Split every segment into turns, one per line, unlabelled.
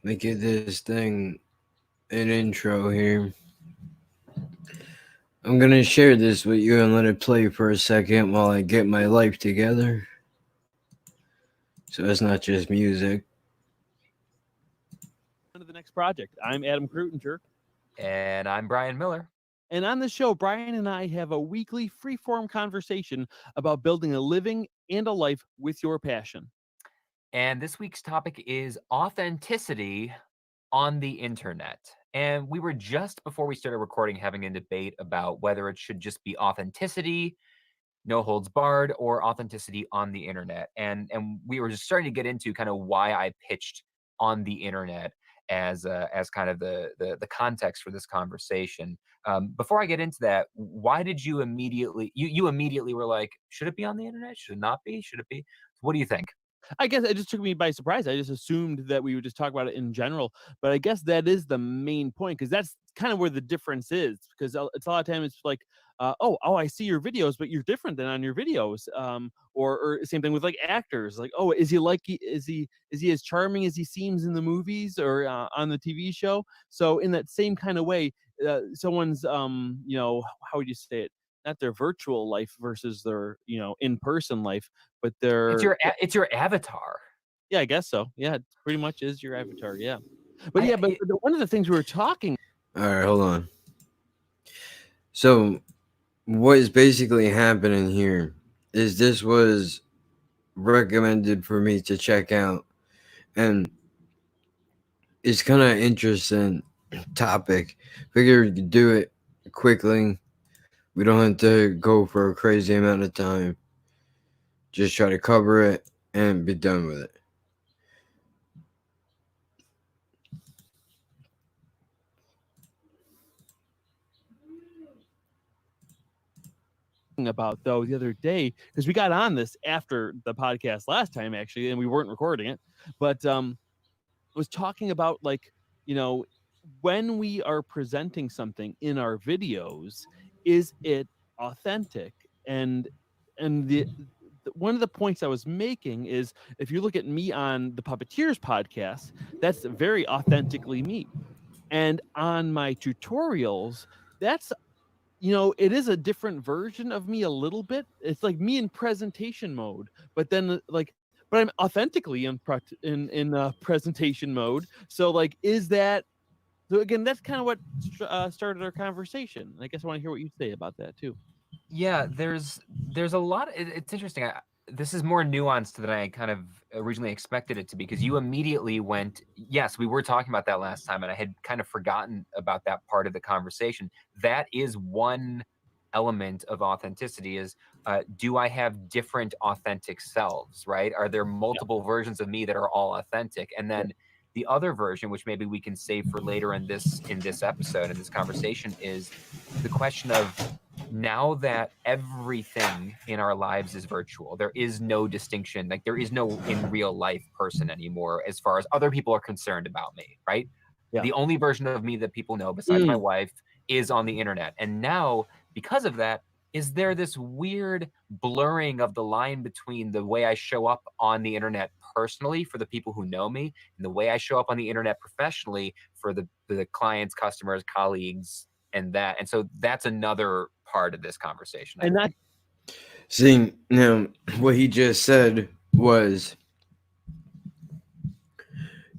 Make it this thing an intro here. I'm gonna share this with you and let it play for a second while I get my life together. So it's not just music.
On to the next project. I'm Adam Krutinger.
And I'm Brian Miller.
And on the show, Brian and I have a weekly free-form conversation about building a living and a life with your passion.
And this week's topic is authenticity on the internet. And we were just before we started recording having a debate about whether it should just be authenticity, no holds barred, or authenticity on the internet. And we were just starting to get into kind of why I pitched on the internet as kind of the context for this conversation. Before I get into that, why did you immediately were like, should it be on the internet? Should it not be? Should it be? What do you think?
I guess it just took me by surprise. I just assumed that we would just talk about it in general, but I guess that is the main point because that's kind of where the difference is. Because it's a lot of times it's like, oh, I see your videos, but you're different than on your videos. Or same thing with like actors. Like, oh, is he as charming as he seems in the movies or on the TV show? So in that same kind of way, someone's how would you say it? Not their virtual life versus their in-person life, but
It's your avatar.
yeah, I guess so. Yeah, it pretty much is your avatar. Yeah, but one of the things we were talking.
All right, hold on. So, what is basically happening here is this was recommended for me to check out, and it's kind of interesting topic. Figured we could do it quickly. We don't have to go for a crazy amount of time. Just try to cover it and be done with it.
About though the other day because we got on this after the podcast last time actually and we weren't recording it but was talking about like when we are presenting something in our videos, is it authentic? And the one of the points I was making is if you look at me on the Puppeteers podcast, that's very authentically me. And on my tutorials, that's it is a different version of me a little bit. It's like me in presentation mode, but then but I'm authentically in presentation mode. So like, is that so? Again, that's kind of what started our conversation. I guess I want to hear what you say about that too.
Yeah, there's a lot. It's interesting. This is more nuanced than I kind of originally expected it to be because you immediately went, yes, we were talking about that last time, and I had kind of forgotten about that part of the conversation. That is one element of authenticity is do I have different authentic selves, right? Are there multiple versions of me that are all authentic? And then the other version, which maybe we can save for later in this episode, in this conversation, is the question of now that everything in our lives is virtual, there is no distinction. Like there is no in real life person anymore as far as other people are concerned about me, right?
Yeah.
The only version of me that people know besides my wife is on the internet. And now, because of that, is there this weird blurring of the line between the way I show up on the internet personally for the people who know me and the way I show up on the internet professionally for the clients, customers, colleagues, and that. And so that's another part of this conversation.
And that
See, now what he just said was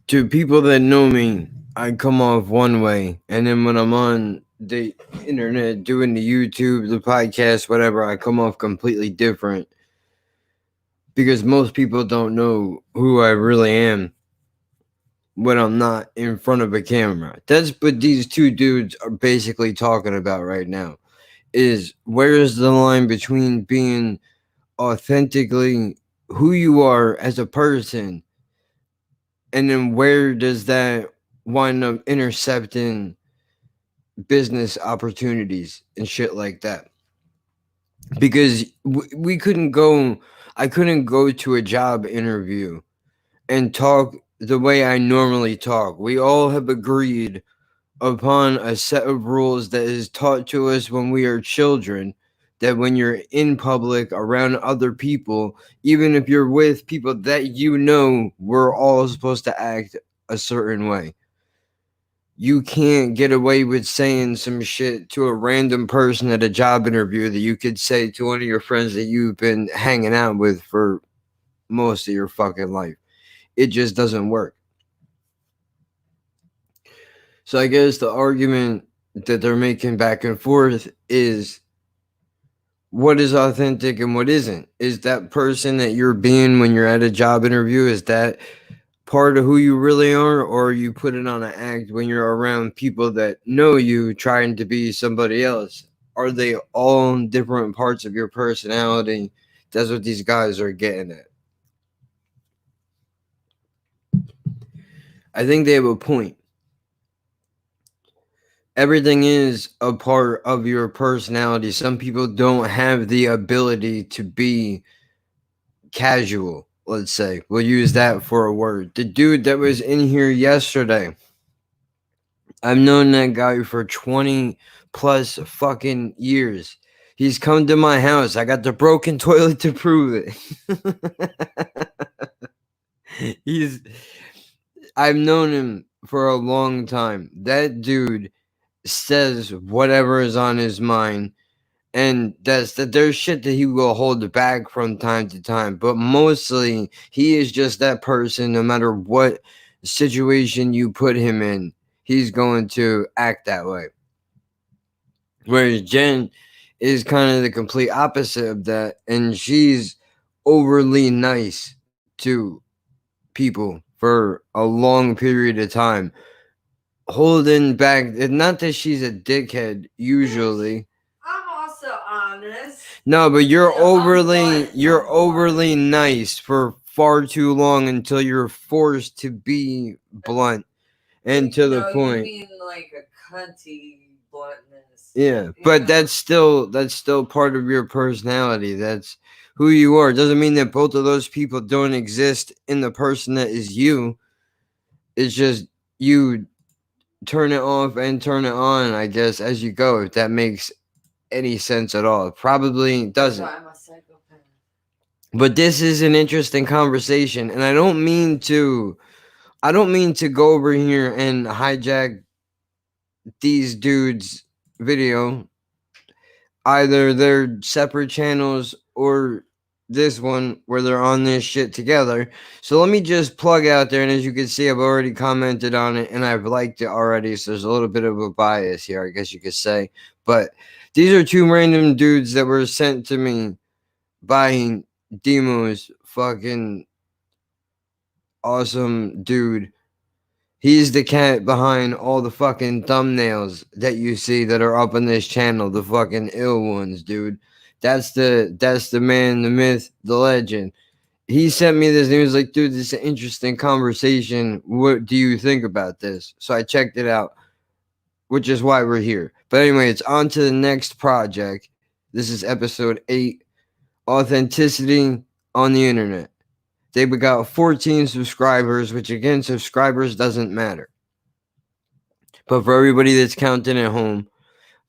to people that know me, I come off one way, and then when I'm on the internet doing the YouTube, the podcast, whatever, I come off completely different because most people don't know who I really am when I'm not in front of a camera. That's what these two dudes are basically talking about right now. Is where is the line between being authentically who you are as a person, and then where does that wind up intercepting business opportunities and shit like that? Because we couldn't go, I couldn't go to a job interview and talk the way I normally talk. We all have agreed upon a set of rules that is taught to us when we are children, that when you're in public around other people, even if you're with people that we're all supposed to act a certain way. You can't get away with saying some shit to a random person at a job interview that you could say to one of your friends that you've been hanging out with for most of your fucking life. It just doesn't work. So I guess the argument that they're making back and forth is what is authentic and what isn't. Is that person that you're being when you're at a job interview, is that part of who you really are, or you put it on an act when you're around people that know you trying to be somebody else? Are they all different parts of your personality? That's what these guys are getting at. I think they have a point. Everything is a part of your personality. Some people don't have the ability to be casual, let's say. We'll use that for a word. The dude that was in here yesterday, I've known that guy for 20 plus fucking years. He's come to my house. I got the broken toilet to prove it. I've known him for a long time. That dude says whatever is on his mind, and there's shit that he will hold back from time to time, but mostly he is just that person. No matter what situation you put him in, he's going to act that way. Whereas Jen is kind of the complete opposite of that, and she's overly nice to people for a long period of time, holding back. Not that she's a dickhead usually.
I'm also honest.
No, but you're overly nice for far too long until you're forced to be blunt and to the point.
You mean like a cunty bluntness.
Yeah, but that's still part of your personality. That's who you are. It doesn't mean that both of those people don't exist in the person that is you. It's just you turn it off and turn it on, I guess, as you go, if that makes any sense at all. It probably doesn't.
That's why I'm a psychopath.
But this is an interesting conversation, and I don't mean to go over here and hijack these dudes' video, either their separate channels or this one where they're on this shit together. So let me just plug out there, and as you can see, I've already commented on it and I've liked it already, so there's a little bit of a bias here, I guess you could say. But these are two random dudes that were sent to me by Demo's fucking awesome dude. He's the cat behind all the fucking thumbnails that you see that are up on this channel, the fucking ill ones, dude. That's the man, the myth, the legend. He sent me this and he was like, dude, this is an interesting conversation. What do you think about this? So I checked it out, which is why we're here. But anyway, it's on to the next project. This is episode 8, Authenticity on the Internet. They've got 14 subscribers, which again, subscribers doesn't matter. But for everybody that's counting at home,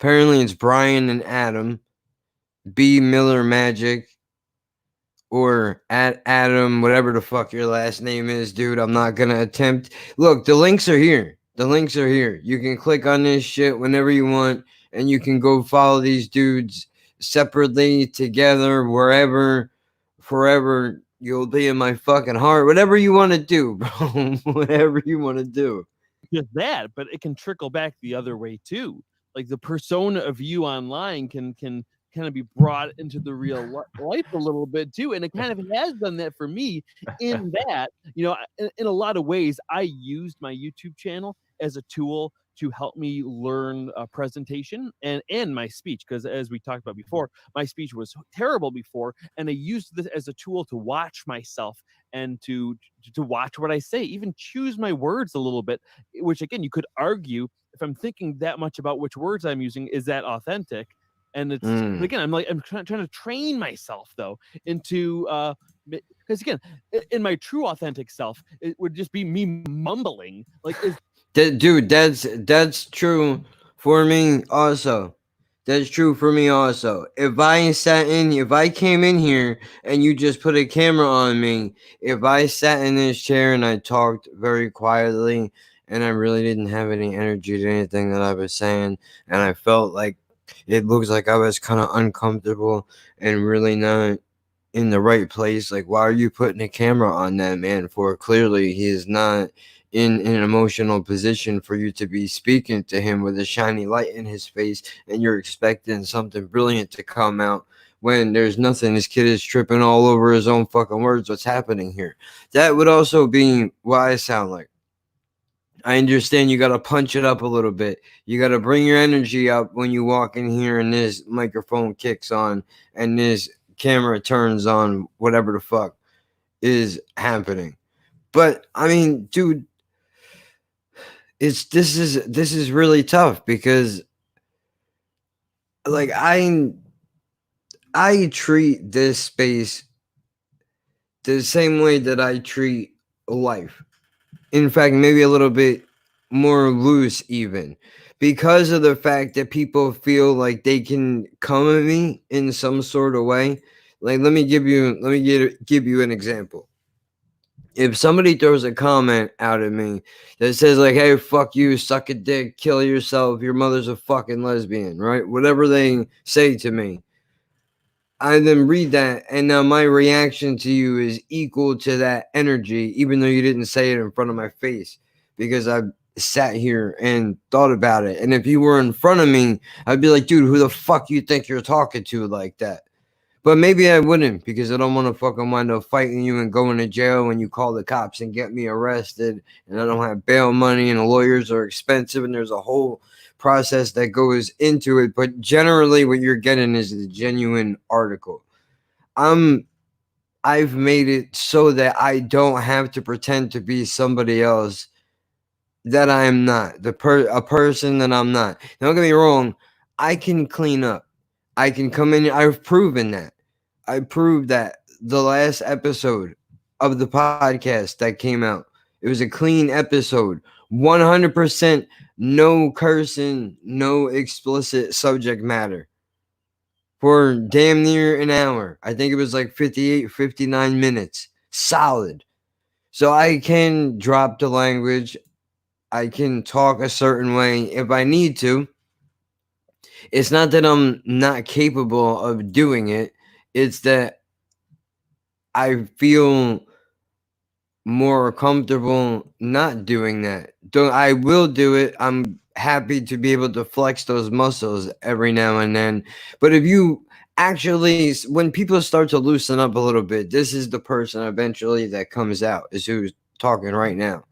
apparently it's Brian and Adam, B Miller Magic, or at Adam, whatever the fuck your last name is, dude. I'm not gonna attempt. Look, the links are here. The links are here. You can click on this shit whenever you want, and you can go follow these dudes separately, together, wherever, forever. You'll be in my fucking heart. Whatever you want to do, bro. Whatever you want to do.
Just that, but it can trickle back the other way too. Like the persona of you online can kind of be brought into the real life a little bit too, and it kind of has done that for me. In that, you know, in a lot of ways, I used my YouTube channel as a tool to help me learn presentation and my speech, because as we talked about before, my speech was terrible before, and I used this as a tool to watch myself and to watch what I say, even choose my words a little bit, which again, you could argue, if I'm thinking that much about which words I'm using, is that authentic? And it's again, I'm trying to train myself though into because again, in my true authentic self, it would just be me mumbling. Like,
dude, that's true for me also. That's true for me also. If I came in here and you just put a camera on me, if I sat in this chair and I talked very quietly and I really didn't have any energy to anything that I was saying, and I felt like it looks like I was kind of uncomfortable and really not in the right place, like why are you putting a camera on that man for? Clearly he is not in an emotional position for you to be speaking to him with a shiny light in his face, and you're expecting something brilliant to come out when there's nothing. This kid is tripping all over his own fucking words. What's happening here? That would also be what I sound like. I understand you got to punch it up a little bit. You got to bring your energy up when you walk in here and this microphone kicks on and this camera turns on, whatever the fuck is happening. But I mean, dude, this is really tough because like I treat this space the same way that I treat life. In fact, maybe a little bit more loose even, because of the fact that people feel like they can come at me in some sort of way. Like let me give you an example. If somebody throws a comment out at me that says like, hey, fuck you, suck a dick, kill yourself, your mother's a fucking lesbian, right? Whatever they say to me, I then read that, and now my reaction to you is equal to that energy, even though you didn't say it in front of my face, because I sat here and thought about it. And if you were in front of me, I'd be like, dude, who the fuck you think you're talking to like that? But maybe I wouldn't, because I don't want to fucking wind up fighting you and going to jail when you call the cops and get me arrested, and I don't have bail money, and the lawyers are expensive, and there's a whole process that goes into it. But generally what you're getting is a genuine article. I've made it so that I don't have to pretend to be somebody else that I am not, a person that I'm not. Don't get me wrong, I can clean up. I can come in. I've proven that. I proved that the last episode of the podcast that came out, it was a clean episode. 100% no cursing, no explicit subject matter for damn near an hour. I think it was like 58, 59 minutes. Solid. So I can drop the language. I can talk a certain way if I need to. It's not that I'm not capable of doing it. It's that I feel more comfortable not doing that. I will do it. I'm happy to be able to flex those muscles every now and then. But if you actually, when people start to loosen up a little bit, this is the person eventually that comes out, is who's talking right now.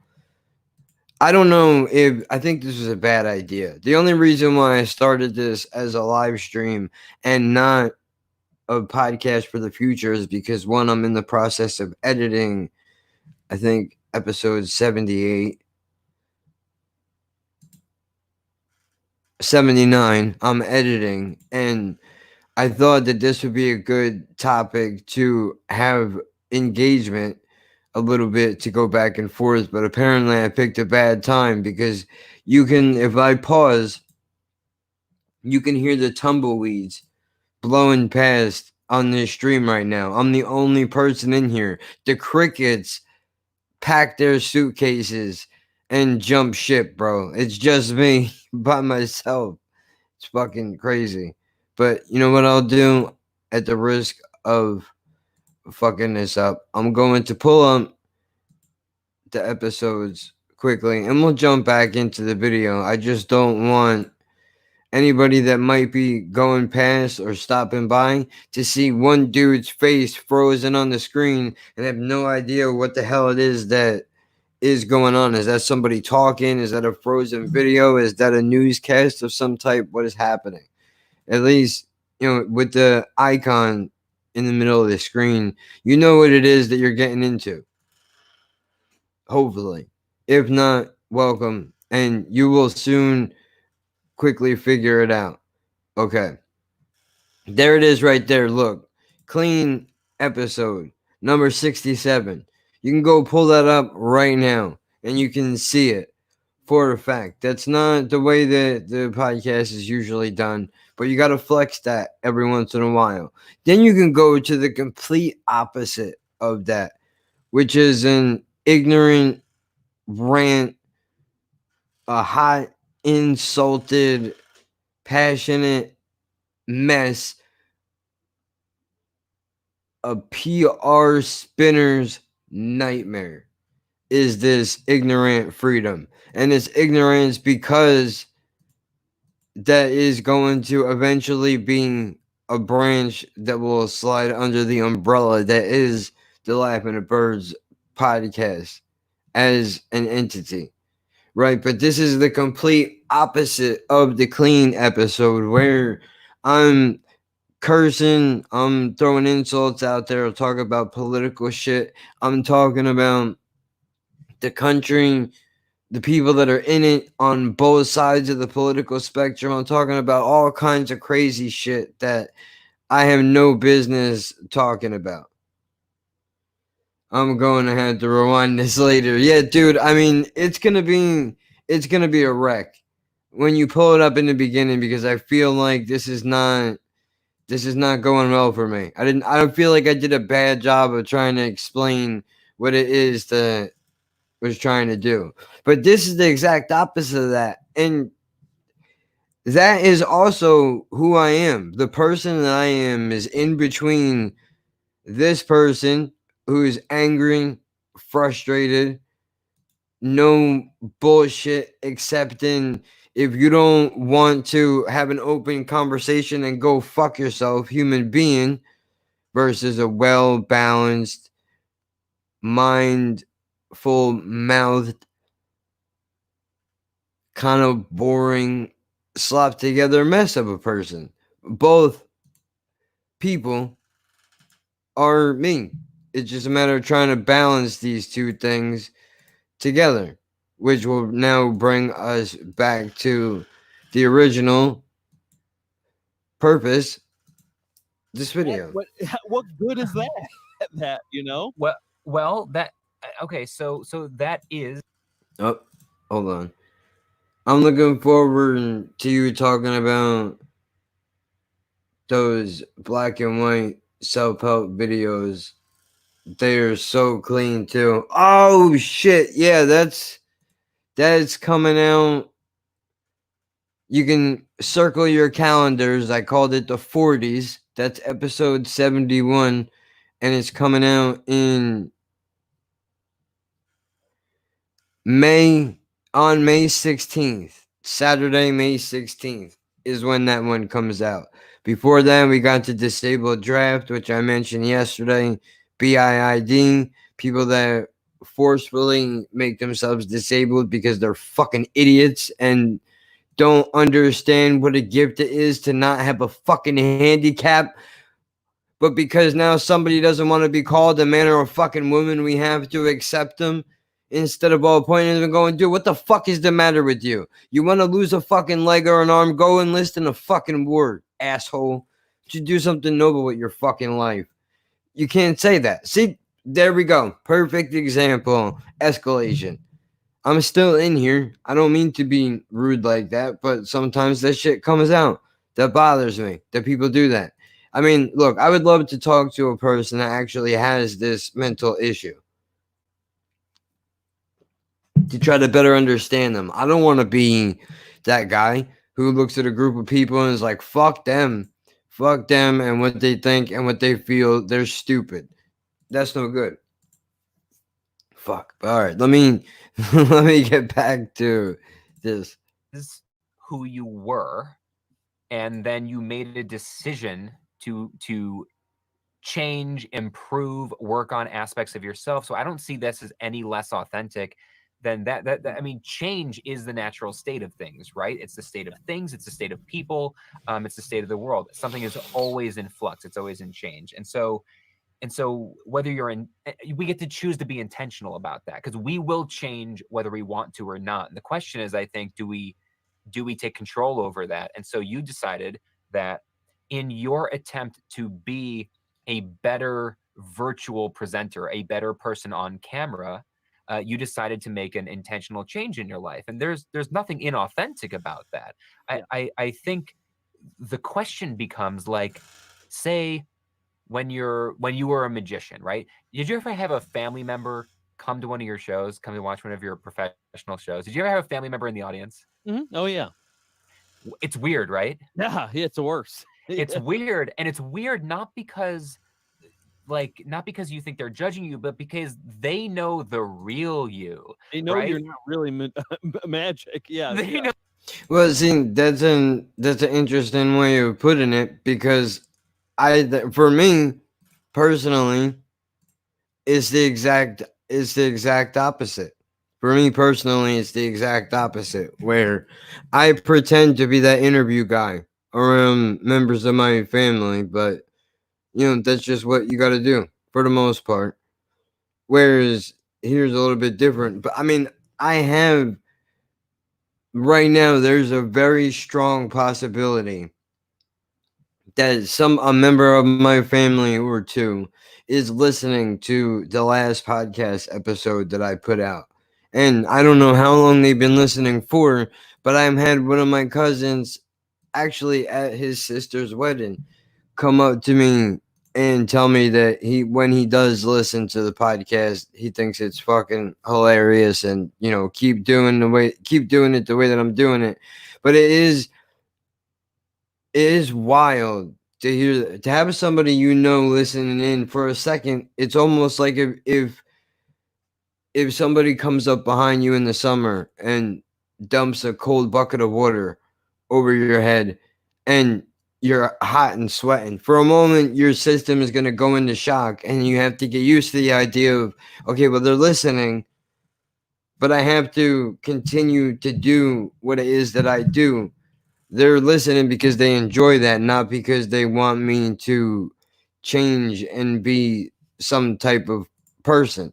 I don't know if I think this is a bad idea. The only reason why I started this as a live stream and not a podcast for the future is because, one, I'm in the process of editing, I think, episode 78, 79. I'm editing, and I thought that this would be a good topic to have engagement a little bit, to go back and forth, but apparently I picked a bad time, because you can, if I pause, you can hear the tumbleweeds blowing past on this stream right now. I'm the only person in here. The crickets pack their suitcases and jump ship, bro. It's just me by myself. It's fucking crazy. But you know what I'll do, at the risk of fucking this up, I'm going to pull up the episodes quickly and we'll jump back into the video. I just don't want anybody that might be going past or stopping by to see one dude's face frozen on the screen and have no idea what the hell it is that is going on. Is that somebody talking? Is that a frozen video? Is that a newscast of some type? What is happening? At least, you know, with the icon in the middle of the screen, you know what it is that you're getting into. Hopefully. If not, welcome. And you will soon quickly figure it out. Okay. There it is right there. Look. Clean episode number 67. You can go pull that up right now and you can see it for a fact. That's not the way that the podcast is usually done, but you got to flex that every once in a while. Then you can go to the complete opposite of that, which is an ignorant rant, a hot, insulted, passionate mess, a PR spinner's nightmare is this ignorant freedom. And it's ignorance because that is going to eventually be a branch that will slide under the umbrella that is the Laughing at Birds podcast as an entity. Right, but this is the complete opposite of the clean episode where I'm cursing, I'm throwing insults out there, talking about political shit. I'm talking about the country, the people that are in it on both sides of the political spectrum. I'm talking about all kinds of crazy shit that I have no business talking about. I'm going to have to rewind this later. Yeah, dude, I mean, it's going to be a wreck when you pull it up in the beginning because I feel like this is not going well for me. I don't feel like I did a bad job of trying to explain what it is that was trying to do. But this is the exact opposite of that. And that is also who I am. The person that I am is in between this person who is angry, frustrated, no bullshit, accepting if you don't want to have an open conversation and go fuck yourself, human being, versus a well-balanced, mindful mouthed, kind of boring, slopped together mess of a person. Both people are me. It's just a matter of trying to balance these two things together, which will now bring us back to the original purpose. This video.
What good is that? That
Well, that okay. So that is
Oh, hold on. I'm looking forward to you talking about those black and white self-help videos. They are so clean too. Oh shit. Yeah, that's coming out. You can circle your calendars. I called it the 40s. That's episode 71. And it's coming out in May 16th. Saturday, May 16th is when that one comes out. Before then, we got the disabled draft, which I mentioned yesterday. BIID, people that forcefully make themselves disabled because they're fucking idiots and don't understand what a gift it is to not have a fucking handicap. But because now somebody doesn't want to be called a man or a fucking woman, we have to accept them. Instead of all pointing and going, dude, what the fuck is the matter with you? You want to lose a fucking leg or an arm? Go enlist in a fucking war, asshole. You do something noble with your fucking life. You can't say that. See, there we go. Perfect example. Escalation. I'm still in here. I don't mean to be rude like that, but sometimes that shit comes out. That bothers me that people do that. I mean, look, I would love to talk to a person that actually has this mental issue to try to better understand them. I don't want to be that guy who looks at a group of people and is like, fuck them and what they think and what they feel. They're stupid. That's no good. Fuck. All right, let me get back to this.
is who you were, and then you made a decision to change, improve, work on aspects of yourself. So I don't see this as any less authentic than that. I mean, change is the natural state of things, right? It's the state of things. It's the state of people. It's the state of the world. Something is always in flux. It's always in change. And so whether we get to choose to be intentional about that, because we will change whether we want to or not. And the question is, I think, do we take control over that? And so you decided that in your attempt to be a better virtual presenter, a better person on camera, you decided to make an intentional change in your life. And there's nothing inauthentic about that. I think the question becomes like, say when you were a magician, right? Did you ever have a family member come to one of your shows, come to watch one of your professional shows? Did you ever have a family member in the audience?
Oh yeah,
It's weird, right?
yeah, it's the worst.
It's weird, and it's weird not because you think they're judging you, but because they know the real you,
They know
right?
you're not really magic. Yeah,
They know.
Well, see, that's an interesting way of putting it, because for me personally, it's the exact opposite. For me personally, it's the exact opposite, where I pretend to be that interview guy around members of my family, but that's just what you got to do for the most part. Whereas here's a little bit different. But I mean, I have right now, there's a very strong possibility that a member of my family or two is listening to the last podcast episode that I put out. And I don't know how long they've been listening for, but I've had one of my cousins actually at his sister's wedding come up to me and tell me that when he does listen to the podcast, he thinks it's fucking hilarious, and keep doing it the way that I'm doing it. But it is wild to have somebody listening in for a second. It's almost like if somebody comes up behind you in the summer and dumps a cold bucket of water over your head, and you're hot and sweating. For a moment, your system is going to go into shock, and you have to get used to the idea of, okay, well, they're listening, but I have to continue to do what it is that I do. They're listening because they enjoy that, not because they want me to change and be some type of person.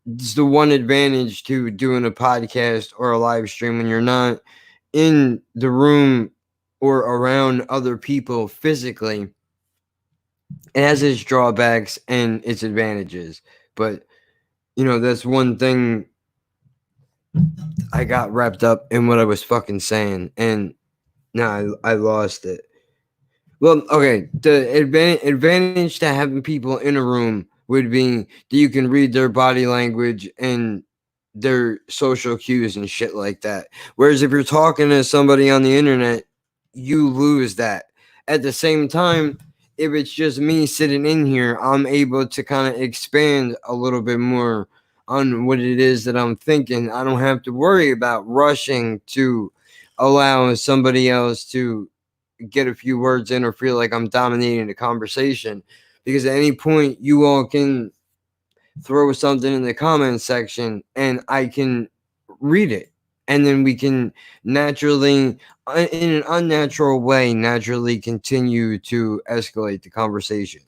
It's the one advantage to doing a podcast or a live stream when you're not in the room or around other people physically. It has its drawbacks and its advantages, but that's one thing. I got wrapped up in what I was fucking saying, and now I lost it. Well, okay, the advantage to having people in a room would be that you can read their body language and their social cues and shit like that. Whereas if you're talking to somebody on the internet, you lose that. At the same time, if it's just me sitting in here, I'm able to kind of expand a little bit more on what it is that I'm thinking. I don't have to worry about rushing to allow somebody else to get a few words in or feel like I'm dominating the conversation, because at any point you all can throw something in the comment section and I can read it, and then we can naturally, in an unnatural way, naturally continue to escalate the conversation.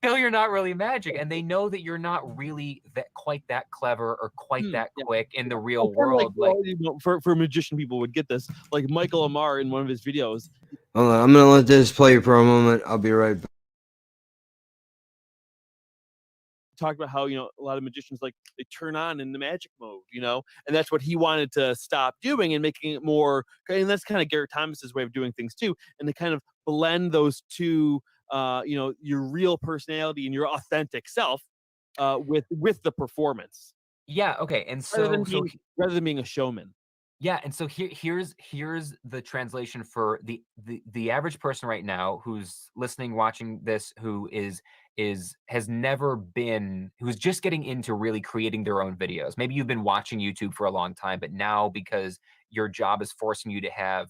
Know you're not really magic, and they know that you're not really quite that clever or quite that
yeah.
quick in the real
Kinda
world. Like,
for magician people would get this. Like Michael Amar in one of his videos
Hold on, I'm gonna let this play for a moment. I'll be right back.
talked about how a lot of magicians like they turn on in the magic mode, and that's what he wanted to stop doing and making it more. And that's kind of Garrett Thomas's way of doing things too, and to kind of blend those two, your real personality and your authentic self, with the performance.
yeah, okay, and
Rather than being a showman.
yeah, and so here's the translation for the average person right now who's listening, watching this, who has never been, who's just getting into really creating their own videos. Maybe you've been watching YouTube for a long time, but now because your job is forcing you to have,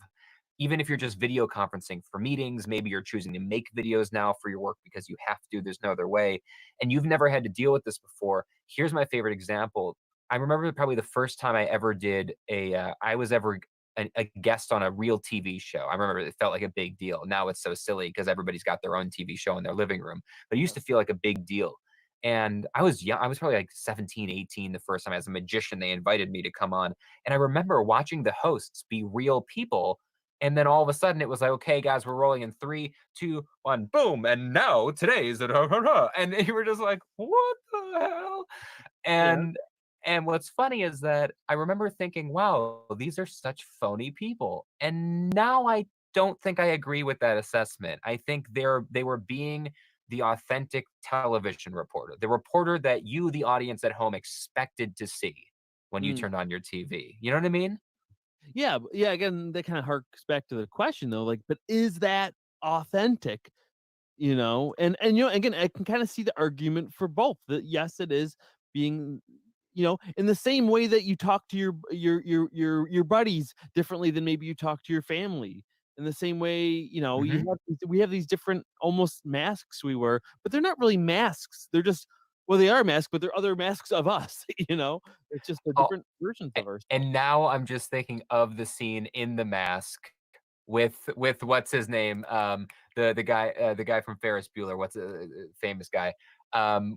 even if you're just video conferencing for meetings, maybe you're choosing to make videos now for your work because you have to, there's no other way, and you've never had to deal with this before. Here's my favorite example. I remember probably the first time I ever did I was ever a guest on a real TV show. I remember it felt like a big deal. Now it's so silly because everybody's got their own TV show in their living room, but it used to feel like a big deal. And I was young. I was probably like 17, 18 the first time as a magician. They invited me to come on. And I remember watching the hosts be real people. And then all of a sudden it was like, okay, guys, we're rolling in 3, 2, 1, boom. And now today's the and you were just like, what the hell? And what's funny is that I remember thinking, wow, these are such phony people. And now I don't think I agree with that assessment. I think they were being the authentic television reporter, the reporter that you, the audience at home, expected to see when you
Mm.
turned on your TV. You know what I mean?
Yeah, yeah. Again, that kind of harks back to the question though. Like, but is that authentic? You know, and again, I can kind of see the argument for both. That yes, it is being, in the same way that you talk to your buddies differently than maybe you talk to your family. In the same way,
Mhm.
we have these different almost masks we wear, but they're not really masks. They're just, well, they are masks, but they're other masks of us. It's just the
Oh,
different versions of ourselves.
and now I'm just thinking of the scene in The Mask with what's his name, the guy from Ferris Bueller, what's a famous guy,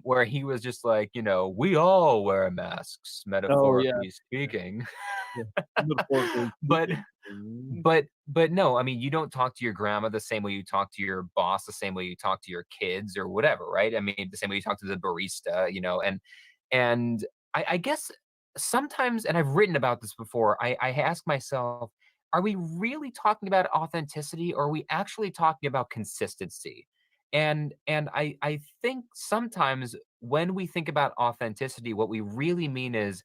where he was just like, we all wear masks,
Oh yeah,
metaphorically speaking.
yeah. Metaphorically
But
speaking. Mm.
but no, I mean, you don't talk to your grandma the same way you talk to your boss, the same way you talk to your kids or whatever, right? I mean, the same way you talk to the barista, and I guess sometimes, and I've written about this before, I ask myself, are we really talking about authenticity or are we actually talking about consistency? And I think sometimes when we think about authenticity, what we really mean is,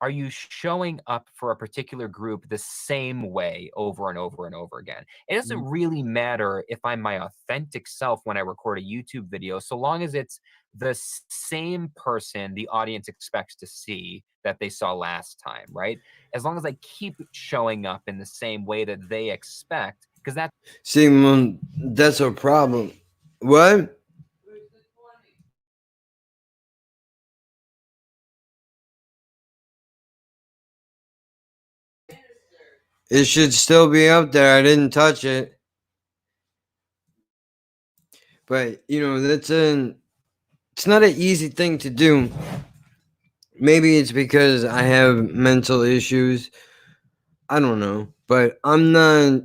are you showing up for a particular group the same way over and over and over again? It doesn't
Mm.
really matter if I'm my authentic self when I record a YouTube video, so long as it's the same person the audience expects to see that they saw last time, right? As long as I keep showing up in the same way that they expect, because that's
See, that's a problem. What?
Where's the 20? Minister.
It should still be up there. I didn't touch it. But, it's not an easy thing to do. Maybe it's because I have mental issues. I don't know. But I'm not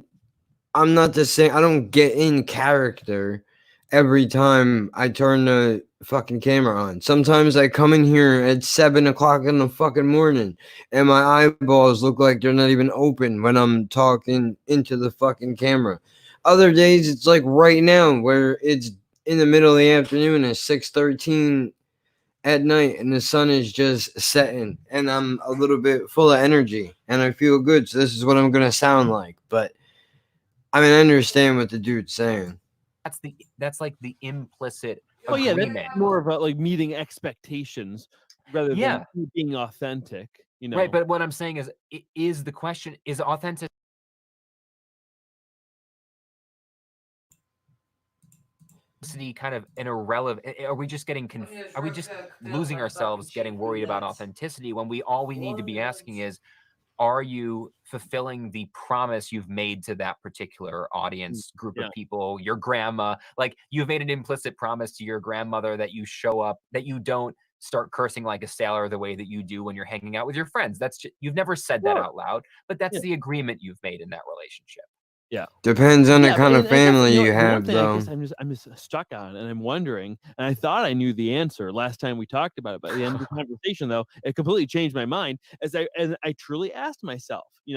the same. I don't get in character every time I turn the fucking camera on. Sometimes I come in here at 7 o'clock in the fucking morning and my eyeballs look like they're not even open when I'm talking into the fucking camera. Other days it's like right now where it's in the middle of the afternoon at 6:13 at night and the sun is just setting and I'm a little bit full of energy and I feel good. So this is what I'm gonna sound like. But I mean, I understand what the dude's saying.
that's like the implicit
Oh yeah, that's
agreement.
more about like meeting expectations rather
Yeah,
than you being authentic.
right. But what I'm saying is, is the question, is authentic kind of an irrelevant, are we just getting are we just losing ourselves getting worried about authenticity when all we need to be asking is, are you fulfilling the promise you've made to that particular
Mm,
audience group of
yeah.
people, your grandma? Like, you've made an implicit promise to your grandmother that you show up, that you don't start cursing like a sailor the way that you do when you're hanging out with your friends. That's just, you've never said that
Sure.
out loud, but that's
Yeah.
the agreement you've made in that relationship.
Yeah.
Depends on the
Yeah,
kind
and
of
I guess,
family you
the one
have,
thing I
though.
guess I'm just stuck on, and I'm wondering, and I thought I knew the answer last time we talked about it, but at the end of the conversation, though, it completely changed my mind as I truly asked myself, me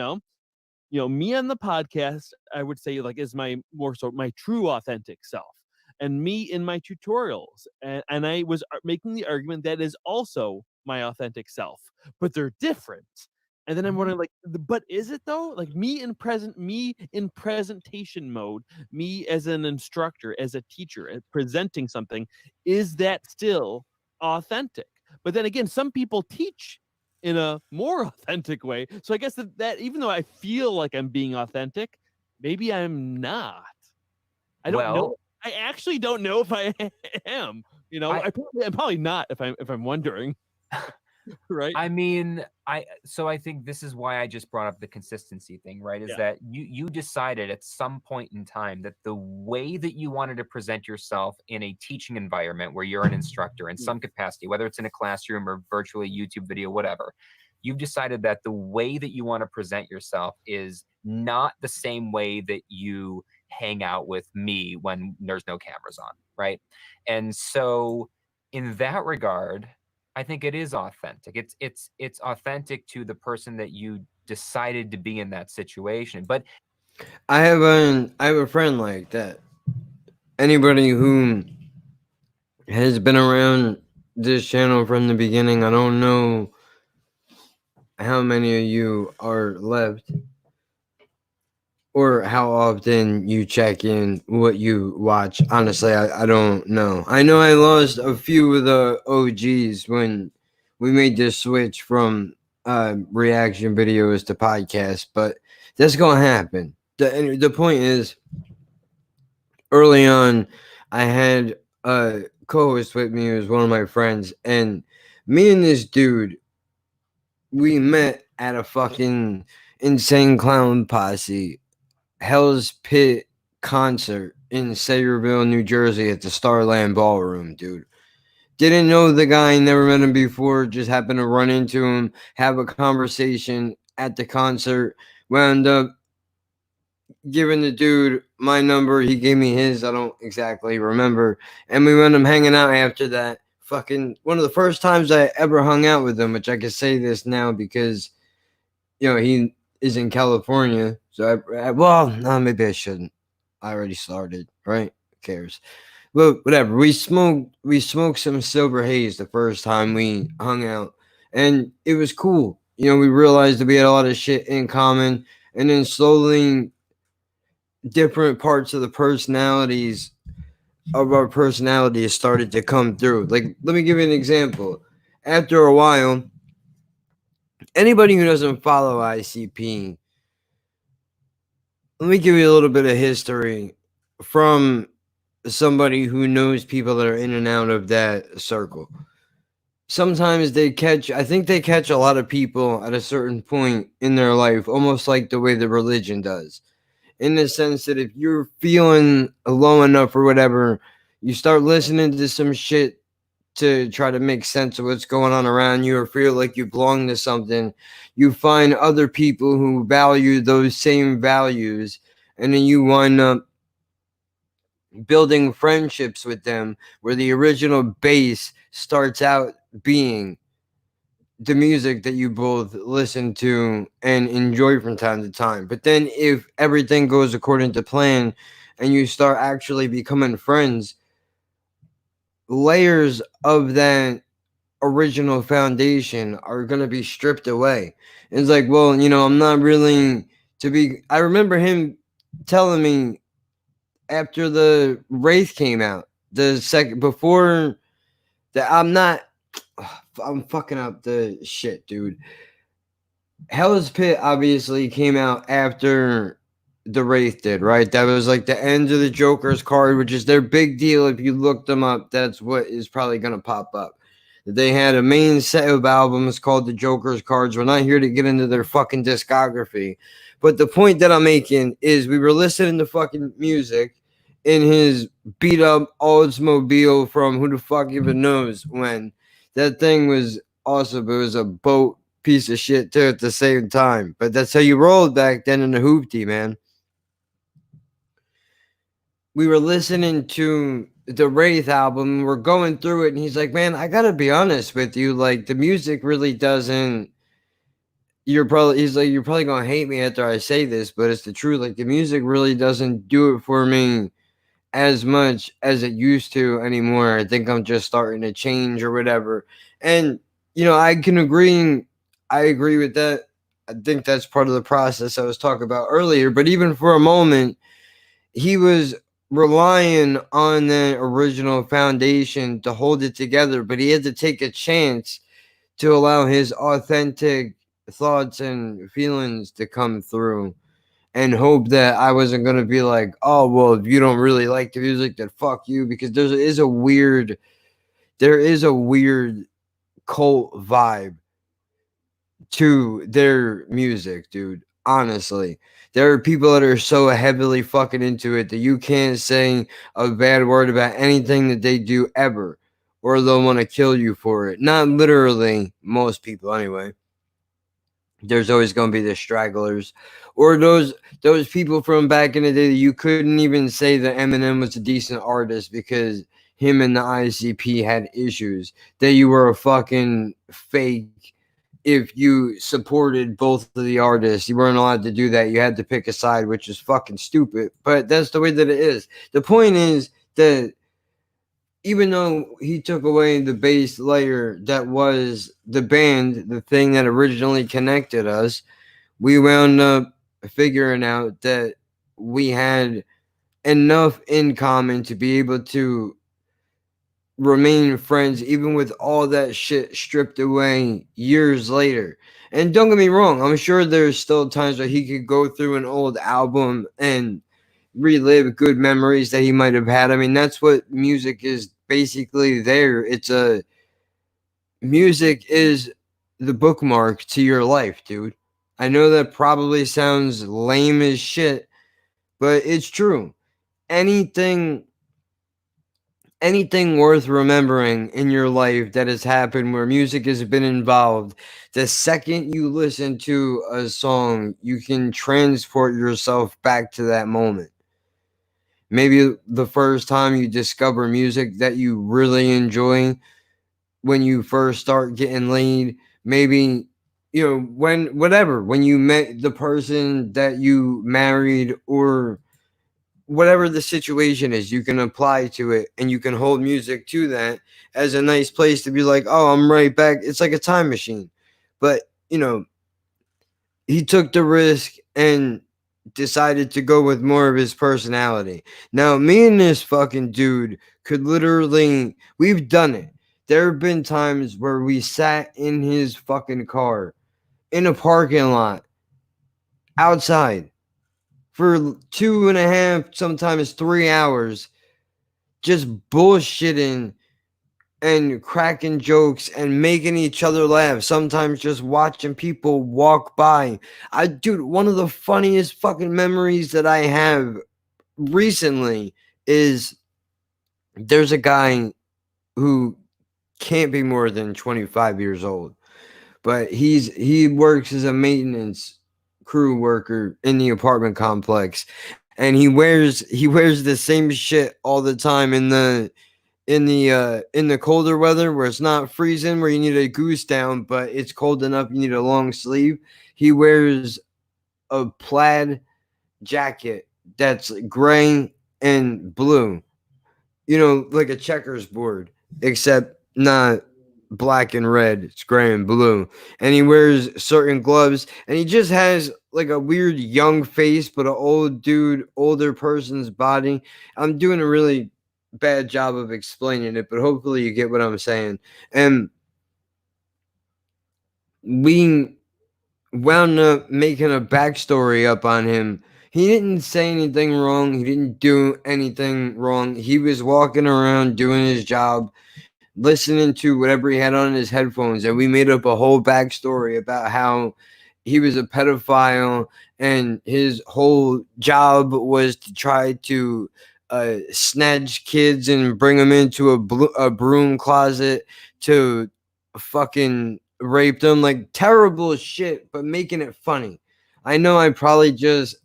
on the podcast, I would say like is my more so my true authentic self, and me in my tutorials, and I was making the argument that is also my authentic self, but they're different. And then I'm
Mhm.
wondering, like, but is it though? Like me in presentation mode, me as an instructor, as a teacher, at presenting something, is that still authentic? But then again, some people teach in a more authentic way. So I guess that even though I feel like I'm being authentic, maybe I'm not. I don't know.
Well,
I actually don't know if I am.
I
I'm probably not if I'm wondering, right?
I mean, I think this is why I just brought up the consistency thing, right? Is
Yeah.
that you decided at some point in time that the way that you wanted to present yourself in a teaching environment where you're an instructor in
Mm,
some capacity, whether it's in a classroom or virtually YouTube video, whatever, you've decided that the way that you want to present yourself is not the same way that you hang out with me when there's no cameras on, right? And so in that regard, I think it is authentic. It's authentic to the person that you decided to be in that situation. But
I have a friend like that. Anybody who has been around this channel from the beginning, I don't know how many of you are left or how often you check in what you watch. Honestly, I don't know. I know I lost a few of the OGs when we made this switch from reaction videos to podcasts, but that's gonna happen. The point is, early on, I had a co-host with me who was one of my friends, and me and this dude, we met at a fucking Insane Clown Posse Hell's Pit concert in Sayreville, New Jersey at the Starland Ballroom, dude. Didn't know the guy, never met him before, just happened to run into him, have a conversation at the concert, wound up giving the dude my number. He gave me his. I don't exactly remember. And we wound up hanging out after that. Fucking one of the first times I ever hung out with him, which I can say this now because, he is in California. So, well, no, maybe I shouldn't. I already started, right? Who cares? But whatever. We smoked some silver haze the first time we hung out. And it was cool. We realized that we had a lot of shit in common. And then slowly different parts of the personalities of our personalities started to come through. Like, let me give you an example. After a while, anybody who doesn't follow ICP, let me give you a little bit of history from somebody who knows people that are in and out of that circle. Sometimes I think they catch a lot of people at a certain point in their life, almost like the way the religion does. In the sense that if you're feeling low enough or whatever, you start listening to some shit to try to make sense of what's going on around you or feel like you belong to something. You find other people who value those same values, and then you wind up building friendships with them where the original base starts out being the music that you both listen to and enjoy from time to time. But then if everything goes according to plan and you start actually becoming friends, layers of that original foundation are going to be stripped away. It's like, well, I'm not really I remember him telling me after the Wraith came out, the second before that I'm fucking up the shit, dude. Hell's Pit obviously came out after the Wraith did, right? That was like the end of the Joker's card, which is their big deal. If you look them up, that's what is probably going to pop up. They had a main set of albums called the Joker's Cards. We're not here to get into their fucking discography. But the point that I'm making is we were listening to fucking music in his beat up Oldsmobile from who the fuck even knows when. That thing was awesome. It was a boat piece of shit too at the same time. But that's how you rolled back then in the hoopty, man. We were listening to the Wraith album. We're going through it, and he's like, "Man, I gotta be honest with you. Like, the music really doesn't. You're probably gonna hate me after I say this, but it's the truth. Like, the music really doesn't do it for me as much as it used to anymore. I think I'm just starting to change or whatever." And I can agree. I agree with that. I think that's part of the process I was talking about earlier. But even for a moment, he was relying on the original foundation to hold it together, but he had to take a chance to allow his authentic thoughts and feelings to come through and hope that I wasn't going to be like, oh, well, if you don't really like the music, then fuck you, because there is a weird cult vibe to their music, dude. Honestly, there are people that are so heavily fucking into it that you can't say a bad word about anything that they do ever, or they'll want to kill you for it. Not literally, most people anyway. There's always going to be the stragglers, or those people from back in the day that you couldn't even say that Eminem was a decent artist because him and the ICP had issues. That you were a fucking fake if you supported both of the artists. You weren't allowed to do that. You had to pick a side, which is fucking stupid. But that's the way that it is. The point is that even though he took away the base layer that was the band, the thing that originally connected us, we wound up figuring out that we had enough in common to be able to remain friends even with all that shit stripped away years later. And don't get me wrong, I'm sure there's still times where he could go through an old album and relive good memories that he might have had. I mean, that's what music is basically there. Music is the bookmark to your life, dude. I know that probably sounds lame as shit, but it's true. Anything worth remembering in your life that has happened where music has been involved, the second you listen to a song, you can transport yourself back to that moment. Maybe the first time you discover music that you really enjoy when you first start getting laid, maybe when you met the person that you married, or whatever the situation is, you can apply to it and you can hold music to that as a nice place to be like, oh, I'm right back. It's like a time machine. But he took the risk and decided to go with more of his personality. Now, me and this fucking dude could literally, we've done it. There have been times where we sat in his fucking car in a parking lot outside for 2.5, sometimes 3 hours, just bullshitting and cracking jokes and making each other laugh. Sometimes just watching people walk by. Dude, one of the funniest fucking memories that I have recently is there's a guy who can't be more than 25 years old, but he works as a maintenance crew worker in the apartment complex, and he wears the same shit all the time in the colder weather where it's not freezing, where you need a goose down, but it's cold enough you need a long sleeve. He wears a plaid jacket that's gray and blue, like a checkers board, except not black and red. It's gray and blue. And he wears certain gloves, and he just has like a weird young face, but an older person's body. I'm doing a really bad job of explaining it, but hopefully you get what I'm saying. And we wound up making a backstory up on him. He didn't say anything wrong. He didn't do anything wrong. He was walking around doing his job, listening to whatever he had on his headphones, and we made up a whole backstory about how he was a pedophile and his whole job was to try to snatch kids and bring them into a broom closet to fucking rape them, like terrible shit, but making it funny. I know I probably just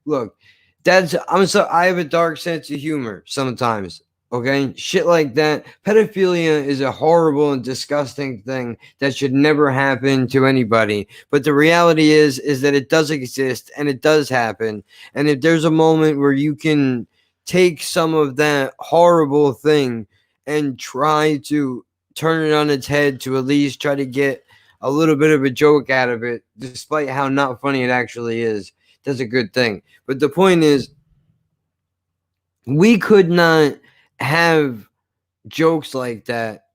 look, I have a dark sense of humor sometimes. Okay, shit like that. Pedophilia is a horrible and disgusting thing that should never happen to anybody. But the reality is that it does exist and it does happen. And if there's a moment where you can take some of that horrible thing and try to turn it on its head to at least try to get a little bit of a joke out of it, despite how not funny it actually is, that's a good thing. But the point is, we could not have jokes like that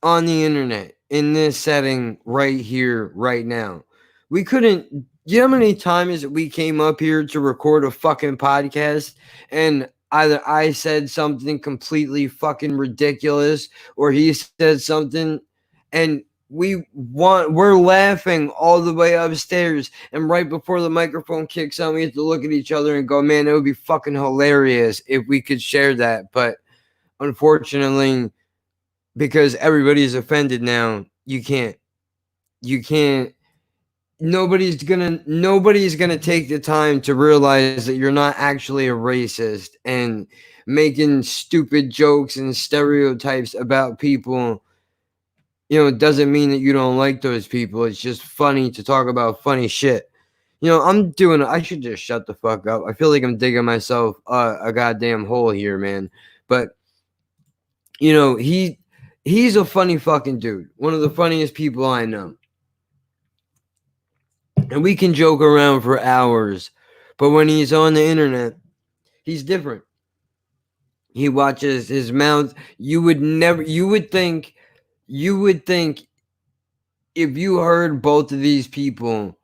on the internet in this setting right here, right now. We couldn't. You know how many times we came up here to record a fucking podcast and either I said something completely fucking ridiculous or he said something, and we're laughing all the way upstairs, and right before the microphone kicks on, we have to look at each other and go, man, it would be fucking hilarious if we could share that. But unfortunately, because everybody's offended now, you can't. Nobody's gonna take the time to realize that you're not actually a racist and making stupid jokes and stereotypes about people it doesn't mean that you don't like those people. It's just funny to talk about funny shit. I should just shut the fuck up. I feel like I'm digging myself a goddamn hole here, man. But he's a funny fucking dude. One of the funniest people I know. And we can joke around for hours, but when he's on the internet, he's different. He watches his mouth. You would think if you heard both of these people,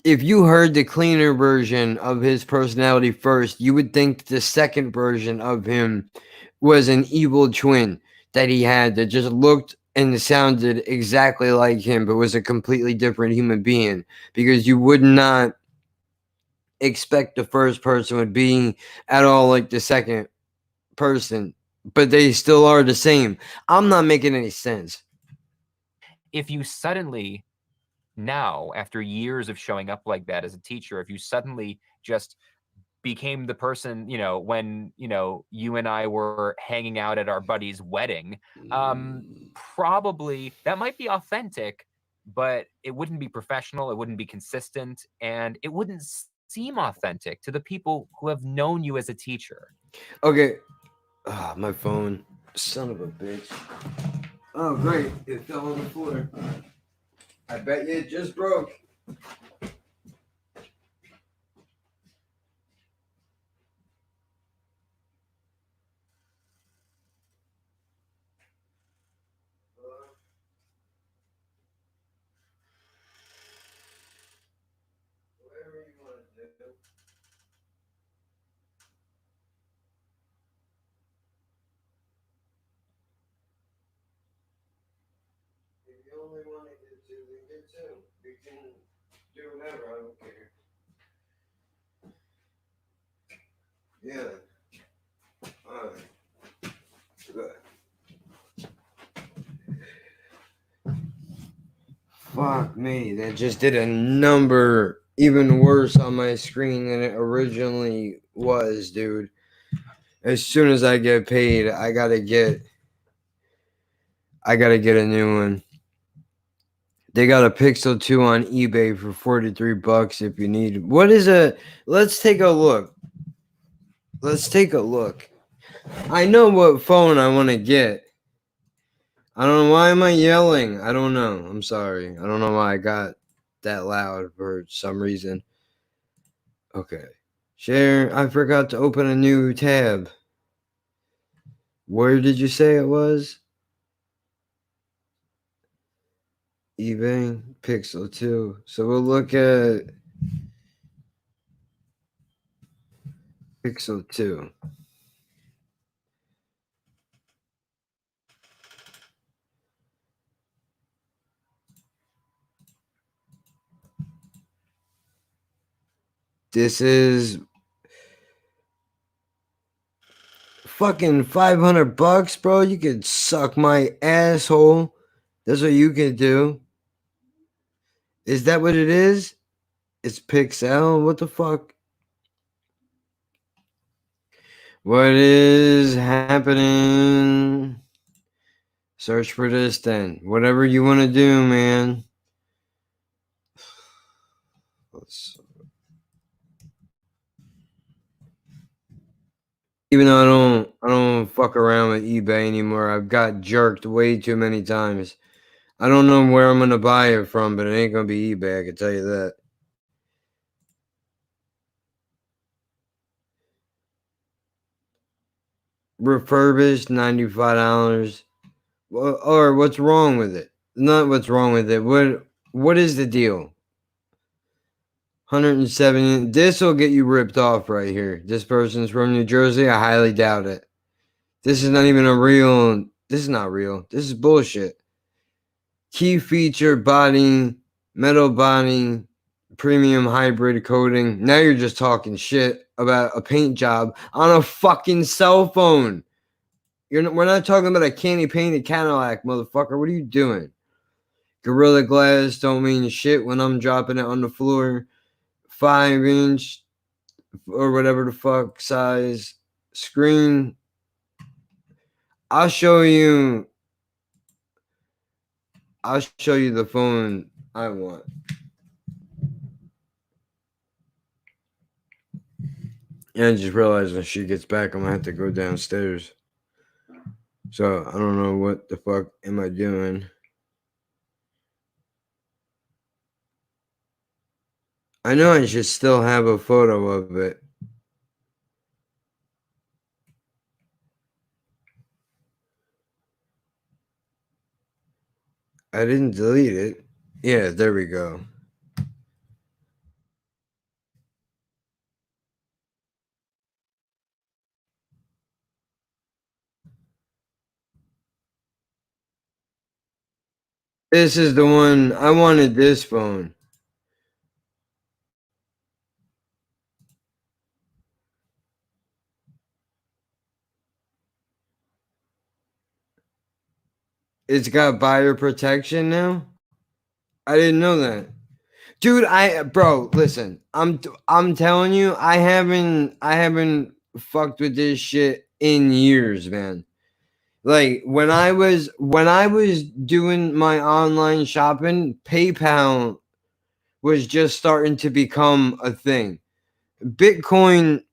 if you heard the cleaner version of his personality first, you would think the second version of him was an evil twin that he had that just looked and sounded exactly like him, but was a completely different human being, because you would not expect the first person would be at all like the second person, but they still are the same. I'm not making any sense.
If you suddenly now, after years of showing up like that as a teacher, if you suddenly just became the person, when, you and I were hanging out at our buddy's wedding, probably that might be authentic, but it wouldn't be professional, it wouldn't be consistent, and it wouldn't seem authentic to the people who have known you as a teacher.
Okay. My phone. Son of a bitch. Oh, great. It fell on the floor. I bet you it just broke. Whatever you want to do. If you only want to get two, then get two. You can do whatever. I don't care. Yeah. Alright. Good. Fuck me. That just did a number even worse on my screen than it originally was, dude. As soon as I get paid, I gotta get a new one. They got a Pixel 2 on eBay for $43 if you need. Let's take a look. I know what phone I want to get. I don't know. Why am I yelling? I don't know. I'm sorry. I don't know why I got that loud for some reason. Okay. Share. I forgot to open a new tab. Where did you say it was? eBay Pixel 2. So we'll look at Pixel 2. This is fucking $500, bro. You could suck my asshole. That's what you could do. Is that what it is? It's Pixel. What the fuck? What is happening? Search for this then. Whatever you want to do, man. Even though I don't fuck around with eBay anymore. I've got jerked way too many times. I don't know where I'm gonna buy it from, but it ain't gonna be eBay, I can tell you that. Refurbished, $95. Or what's wrong with it? Not what's wrong with it. What is the deal? 170. This will get you ripped off right here. This person's from New Jersey. I highly doubt it. This is not even a real. This is not real. This is bullshit. Key feature body, metal body, premium hybrid coating. Now you're just talking shit about a paint job on a fucking cell phone. We're not talking about a candy painted Cadillac, motherfucker. What are you doing? Gorilla Glass don't mean shit when I'm dropping it on the floor. 5-inch or whatever the fuck size screen. I'll show you I'll show you the phone I want. And I just realized when she gets back, I'm gonna have to go downstairs. So I don't know what the fuck am I doing. I know I should still have a photo of it. I didn't delete it. Yeah, there we go. This is the one I wanted. This phone. It's got buyer protection now. I didn't know that. Dude, bro, listen. I'm telling you, I haven't fucked with this shit in years, man. Like when I was doing my online shopping, PayPal was just starting to become a thing. Bitcoin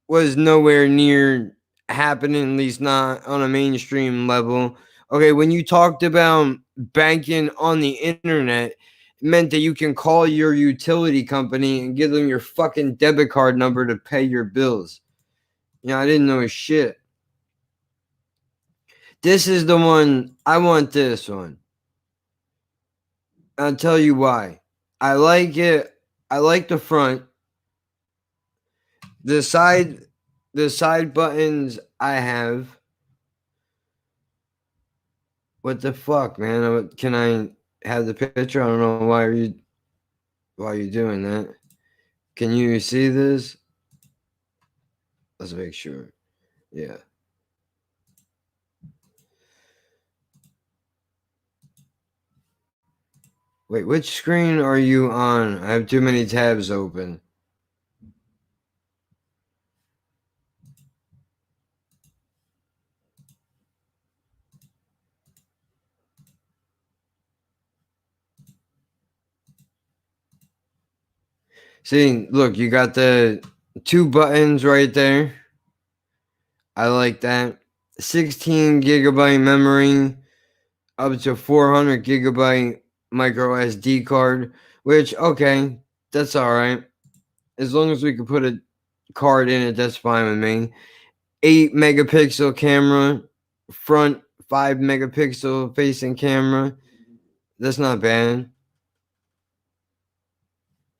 was nowhere near happening, at least not on a mainstream level. Okay, when you talked about banking on the internet, it meant that you can call your utility company and give them your fucking debit card number to pay your bills. I didn't know shit. This is the one. I want this one. I'll tell you why. I like it. I like the front. The side buttons I have. What the fuck, man? Can I have the picture? I don't know why are you doing that? Can you see this? Let's make sure. Yeah. Wait, which screen are you on? I have too many tabs open. See, look, you got the 2 buttons right there. I like that. 16 gigabyte memory, up to 400 gigabyte micro SD card, which, okay, that's all right. As long as we can put a card in it, that's fine with me. 8 megapixel camera, front 5 megapixel facing camera. That's not bad.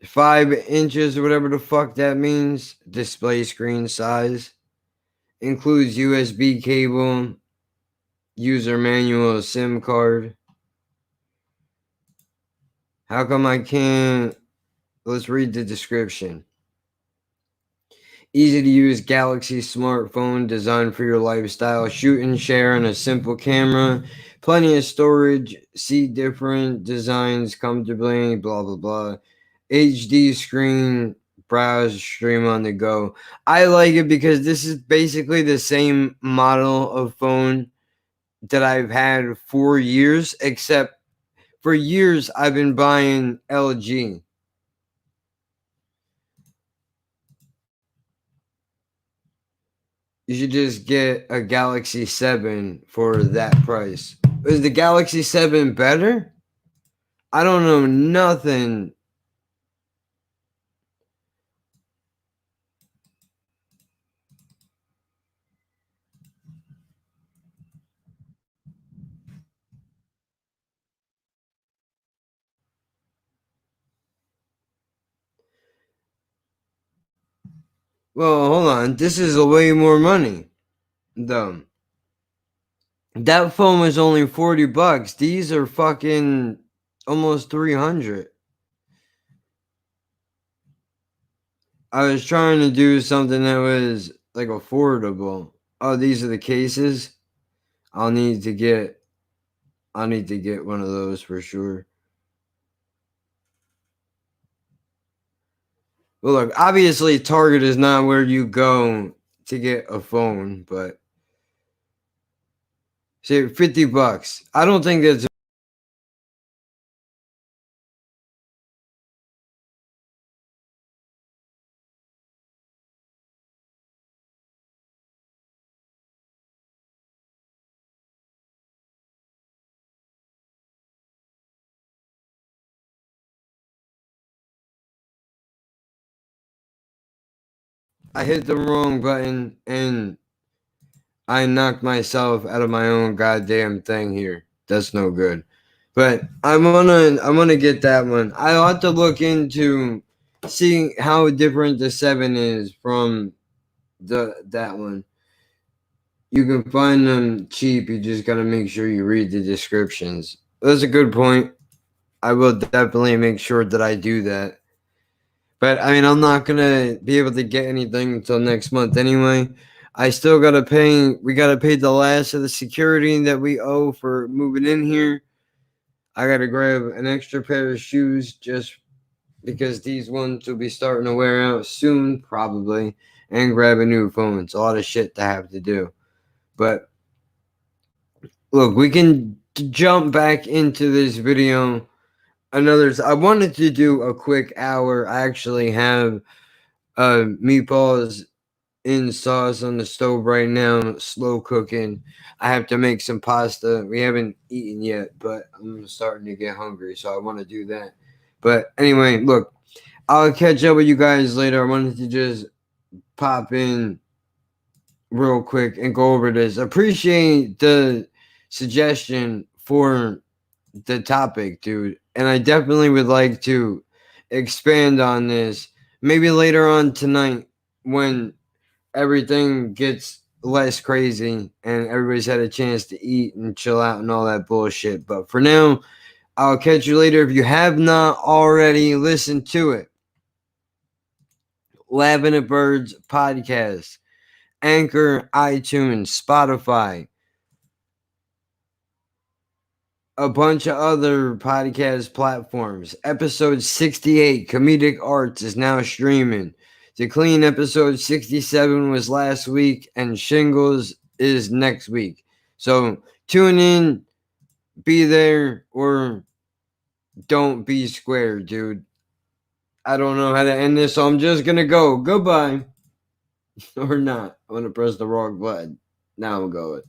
5 inches or whatever the fuck that means. Display screen size. Includes USB cable. User manual, SIM card. How come I can't? Let's read the description. Easy to use Galaxy smartphone designed for your lifestyle. Shoot and share on a simple camera. Plenty of storage. See different designs comfortably. Blah, blah, blah. HD screen. Browse, stream on the go. I like it because this is basically the same model of phone that I've had for years, except for years I've been buying LG. You should just get a Galaxy 7 for that price. Is the Galaxy 7 better? I don't know nothing. Well, hold on. This is a way more money, though. That phone was only $40. These are fucking almost 300. I was trying to do something that was like affordable. Oh, these are the cases. I'll need to get one of those for sure. Well, look, obviously Target is not where you go to get a phone, but say $50. I don't think that's I hit the wrong button and I knocked myself out of my own goddamn thing here. That's no good. But I'm gonna get that one. I'll have to look into seeing how different the 7 is from that one. You can find them cheap. You just gotta make sure you read the descriptions. That's a good point. I will definitely make sure that I do that. But I mean, I'm not gonna be able to get anything until next month anyway. I still gotta pay. We gotta pay the last of the security that we owe for moving in here. I gotta grab an extra pair of shoes just because these ones will be starting to wear out soon, probably, and grab a new phone. It's a lot of shit to have to do. But look, we can jump back into this video. I wanted to do a quick hour. I actually have meatballs in sauce on the stove right now, slow cooking. I have to make some pasta. We haven't eaten yet, but I'm starting to get hungry, so I want to do that. But anyway, look, I'll catch up with you guys later. I wanted to just pop in real quick and go over this. Appreciate the suggestion for the topic, dude. And I definitely would like to expand on this maybe later on tonight when everything gets less crazy and everybody's had a chance to eat and chill out and all that bullshit. But for now, I'll catch you later. If you have not already listened to it, Lavender Birds podcast, Anchor, iTunes, Spotify, a bunch of other podcast platforms. Episode 68, Comedic Arts, is now streaming. The Clean episode 67 was last week, and Shingles is next week. So tune in, be there, or don't be square, dude. I don't know how to end this, so I'm just gonna go. Goodbye. Or not. I'm gonna press the wrong button. Now I'm going.